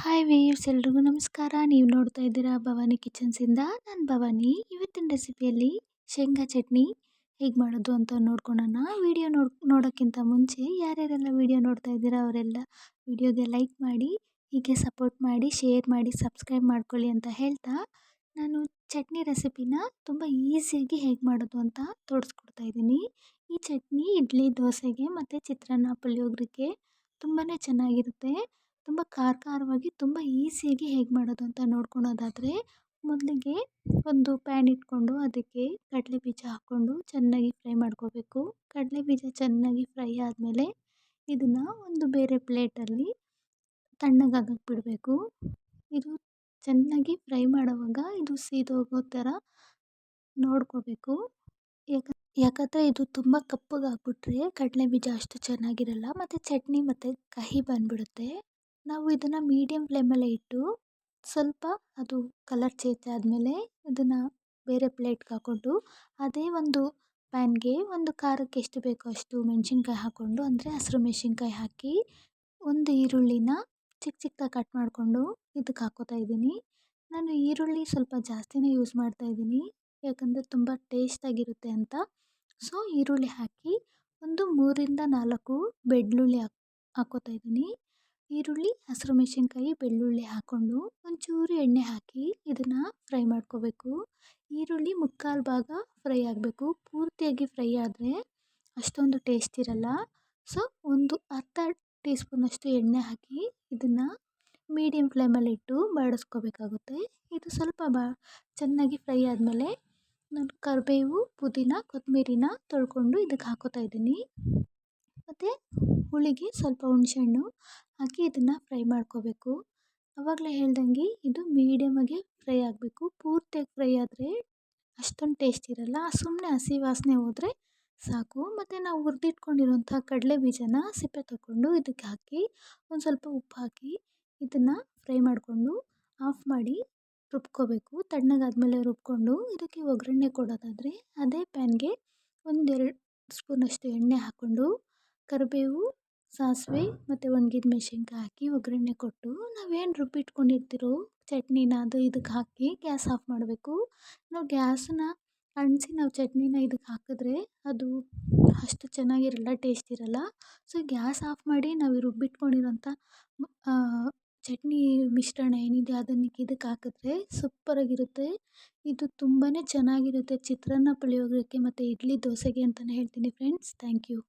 Hi ವೀರ್ಸ್ ಎಲ್ರಿಗೂ ನಮಸ್ಕಾರ. ನೀವು ನೋಡ್ತಾ ಇದ್ದೀರಾ ಭವಾನಿ ಕಿಚನ್ಸಿಂದ. ನಾನು ಭವಾನಿ. ಇವತ್ತಿನ ರೆಸಿಪಿಯಲ್ಲಿ ಶೇಂಗಾ ಚಟ್ನಿ ಹೇಗೆ ಮಾಡೋದು ಅಂತ ನೋಡ್ಕೊಳ್ಳೋಣ. ವಿಡಿಯೋ ನೋಡೋಕ್ಕಿಂತ ಮುಂಚೆ ಯಾರ್ಯಾರೆಲ್ಲ ವಿಡಿಯೋ ನೋಡ್ತಾ ಇದ್ದೀರಾ ಅವರೆಲ್ಲ ವಿಡಿಯೋಗೆ ಲೈಕ್ ಮಾಡಿ, ಹೀಗೆ ಸಪೋರ್ಟ್ ಮಾಡಿ, ಶೇರ್ ಮಾಡಿ, ಸಬ್ಸ್ಕ್ರೈಬ್ ಮಾಡ್ಕೊಳ್ಳಿ ಅಂತ ಹೇಳ್ತಾ ನಾನು ಚಟ್ನಿ ರೆಸಿಪಿನ ತುಂಬ ಈಸಿಯಾಗಿ ಹೇಗೆ ಮಾಡೋದು ಅಂತ ತೋರಿಸ್ಕೊಡ್ತಾ ಇದ್ದೀನಿ. ಈ ಚಟ್ನಿ ಇಡ್ಲಿ, ದೋಸೆಗೆ ಮತ್ತು ಚಿತ್ರಾನ್ನ, ಪುಳಿಯೋಗರೆಗೆ ತುಂಬಾ ಚೆನ್ನಾಗಿರುತ್ತೆ. ತುಂಬ ಖಾರವಾಗಿ ತುಂಬ ಈಸಿಯಾಗಿ ಹೇಗೆ ಮಾಡೋದು ಅಂತ ನೋಡ್ಕೊಳೋದಾದರೆ, ಮೊದಲಿಗೆ ಒಂದು ಪ್ಯಾನ್ ಇಟ್ಕೊಂಡು ಅದಕ್ಕೆ ಕಡಲೆ ಬೀಜ ಹಾಕ್ಕೊಂಡು ಚೆನ್ನಾಗಿ ಫ್ರೈ ಮಾಡ್ಕೋಬೇಕು. ಕಡಲೆ ಬೀಜ ಚೆನ್ನಾಗಿ ಫ್ರೈ ಆದಮೇಲೆ ಇದನ್ನು ಒಂದು ಬೇರೆ ಪ್ಲೇಟಲ್ಲಿ ತಣ್ಣಗಾಗಕ್ಕೆ ಬಿಡಬೇಕು. ಇದು ಚೆನ್ನಾಗಿ ಫ್ರೈ ಮಾಡೋವಾಗ ಇದು ಸೀದೋಗೋ ಥರ ನೋಡ್ಕೋಬೇಕು. ಯಾಕಂದರೆ ಇದು ತುಂಬ ಕಪ್ಪಗಾಗ್ಬಿಟ್ರೆ ಕಡಲೆ ಬೀಜ ಅಷ್ಟು ಚೆನ್ನಾಗಿರಲ್ಲ ಮತ್ತು ಚಟ್ನಿ ಮತ್ತು ಕಹಿ ಬಂದುಬಿಡುತ್ತೆ. ನಾವು ಇದನ್ನು ಮೀಡಿಯಮ್ ಫ್ಲೇಮಲ್ಲೇ ಇಟ್ಟು ಸ್ವಲ್ಪ ಅದು ಕಲರ್ ಚೇಂಜ್ ಆದಮೇಲೆ ಇದನ್ನು ಬೇರೆ ಪ್ಲೇಟ್ಗೆ ಹಾಕ್ಕೊಂಡು ಅದೇ ಒಂದು ಪ್ಯಾನ್ಗೆ ಒಂದು ಖಾರಕ್ಕೆ ಎಷ್ಟು ಬೇಕೋ ಅಷ್ಟು ಮೆಣಸಿನ್ಕಾಯಿ ಹಾಕ್ಕೊಂಡು, ಅಂದರೆ ಹಸಿರು ಮೆಣಸಿನ್ಕಾಯಿ ಹಾಕಿ, ಒಂದು ಈರುಳ್ಳಿನ ಚಿಕ್ಕ ಚಿಕ್ಕದಾಗಿ ಕಟ್ ಮಾಡಿಕೊಂಡು ಇದಕ್ಕೆ ಹಾಕ್ಕೋತಾ ಇದ್ದೀನಿ. ನಾನು ಈರುಳ್ಳಿ ಸ್ವಲ್ಪ ಜಾಸ್ತಿನೇ ಯೂಸ್ ಮಾಡ್ತಾಯಿದ್ದೀನಿ, ಯಾಕಂದರೆ ತುಂಬ ಟೇಸ್ಟಾಗಿರುತ್ತೆ ಅಂತ. ಸೊ ಈರುಳ್ಳಿ ಹಾಕಿ ಒಂದು 3ರಿಂದ 4 ಬೆಳ್ಳುಳ್ಳಿ ಹಾಕ್ಕೋತಾ ಇದ್ದೀನಿ. ಈರುಳ್ಳಿ, ಹಸಿರು ಮೆಣಸಿನ್ಕಾಯಿ, ಬೆಳ್ಳುಳ್ಳಿ ಹಾಕ್ಕೊಂಡು ಒಂಚೂರು ಎಣ್ಣೆ ಹಾಕಿ ಇದನ್ನು ಫ್ರೈ ಮಾಡ್ಕೋಬೇಕು. ಈರುಳ್ಳಿ ಮುಕ್ಕಾಲು ಭಾಗ ಫ್ರೈ ಆಗಬೇಕು. ಪೂರ್ತಿಯಾಗಿ ಫ್ರೈ ಆದರೆ ಅಷ್ಟೊಂದು ಟೇಸ್ಟ್ ಇರಲ್ಲ. ಸೊ ಒಂದು ಅರ್ಧ ಟೀ ಸ್ಪೂನಷ್ಟು ಎಣ್ಣೆ ಹಾಕಿ ಇದನ್ನು ಮೀಡಿಯಮ್ ಫ್ಲೇಮಲ್ಲಿಟ್ಟು ಬಾಡಿಸ್ಕೋಬೇಕಾಗುತ್ತೆ. ಇದು ಸ್ವಲ್ಪ ಚೆನ್ನಾಗಿ ಫ್ರೈ ಆದಮೇಲೆ ನಾನು ಕರಿಬೇವು, ಪುದೀನ, ಕೊತ್ತಂಬರಿನ ತೊಳ್ಕೊಂಡು ಇದಕ್ಕೆ ಹಾಕ್ಕೋತಾ ಇದ್ದೀನಿ. ಮತ್ತು ಹುಳಿಗೆ ಸ್ವಲ್ಪ ಹುಣಸೆಹಣ್ಣು ಹಾಕಿ ಇದನ್ನು ಫ್ರೈ ಮಾಡ್ಕೋಬೇಕು. ಆವಾಗಲೇ ಹೇಳ್ದಂಗೆ ಇದು ಮೀಡಿಯಮಾಗೆ ಫ್ರೈ ಆಗಬೇಕು. ಪೂರ್ತಿಯಾಗಿ ಫ್ರೈ ಆದರೆ ಅಷ್ಟೊಂದು ಟೇಸ್ಟ್ ಇರಲ್ಲ. ಸುಮ್ಮನೆ ಹಸಿ ವಾಸನೆ ಹೋದರೆ ಸಾಕು. ಮತ್ತು ನಾವು ಹುರಿದಿಟ್ಕೊಂಡಿರೋಂಥ ಕಡಲೆ ಬೀಜನ ಸಿಪ್ಪೆ ತಗೊಂಡು ಇದಕ್ಕೆ ಹಾಕಿ ಒಂದು ಸ್ವಲ್ಪ ಉಪ್ಪು ಹಾಕಿ ಇದನ್ನು ಫ್ರೈ ಮಾಡಿಕೊಂಡು ಆಫ್ ಮಾಡಿ ರುಬ್ಕೋಬೇಕು. ತಣ್ಣಗಾದ್ಮೇಲೆ ರುಬ್ಕೊಂಡು ಇದಕ್ಕೆ ಒಗ್ಗರಣೆ ಕೊಡೋದಾದರೆ ಅದೇ ಪ್ಯಾನ್ಗೆ 1-2 ಸ್ಪೂನಷ್ಟು ಎಣ್ಣೆ ಹಾಕ್ಕೊಂಡು ಕರಿಬೇವು, ಸಾಸಿವೆ ಮತ್ತು ಒಣಗಿದ ಮೆಣಸಿನ್ಕಾಯಿ ಹಾಕಿ ಒಗ್ಗರಣೆ ಕೊಟ್ಟು ನಾವೇನು ರುಬ್ಬಿಟ್ಕೊಂಡಿರ್ತೀರೋ ಚಟ್ನಿನ ಅದು ಇದಕ್ಕೆ ಹಾಕಿ ಗ್ಯಾಸ್ ಆಫ್ ಮಾಡಬೇಕು. ನಾವು ಗ್ಯಾಸನ್ನ ಅಂಟಿಸಿ ನಾವು ಚಟ್ನಿನ ಇದಕ್ಕೆ ಹಾಕಿದ್ರೆ ಅದು ಅಷ್ಟು ಚೆನ್ನಾಗಿರಲ್ಲ, ಟೇಸ್ಟ್ ಇರಲ್ಲ. ಸೊ ಗ್ಯಾಸ್ ಆಫ್ ಮಾಡಿ ನಾವು ರುಬ್ಬಿಟ್ಕೊಂಡಿರೋಂಥ ಚಟ್ನಿ ಮಿಶ್ರಣ ಏನಿದೆ ಅದನ್ನು ಇದಕ್ಕೆ ಹಾಕಿದ್ರೆ ಸೂಪರಾಗಿರುತ್ತೆ. ಇದು ತುಂಬಾ ಚೆನ್ನಾಗಿರುತ್ತೆ ಚಿತ್ರಾನ್ನ, ಪುಳಿಯೋಗರೆಗೆ ಮತ್ತು ಇಡ್ಲಿ, ದೋಸೆಗೆ ಅಂತಲೇ ಹೇಳ್ತೀನಿ ಫ್ರೆಂಡ್ಸ್. Thank you.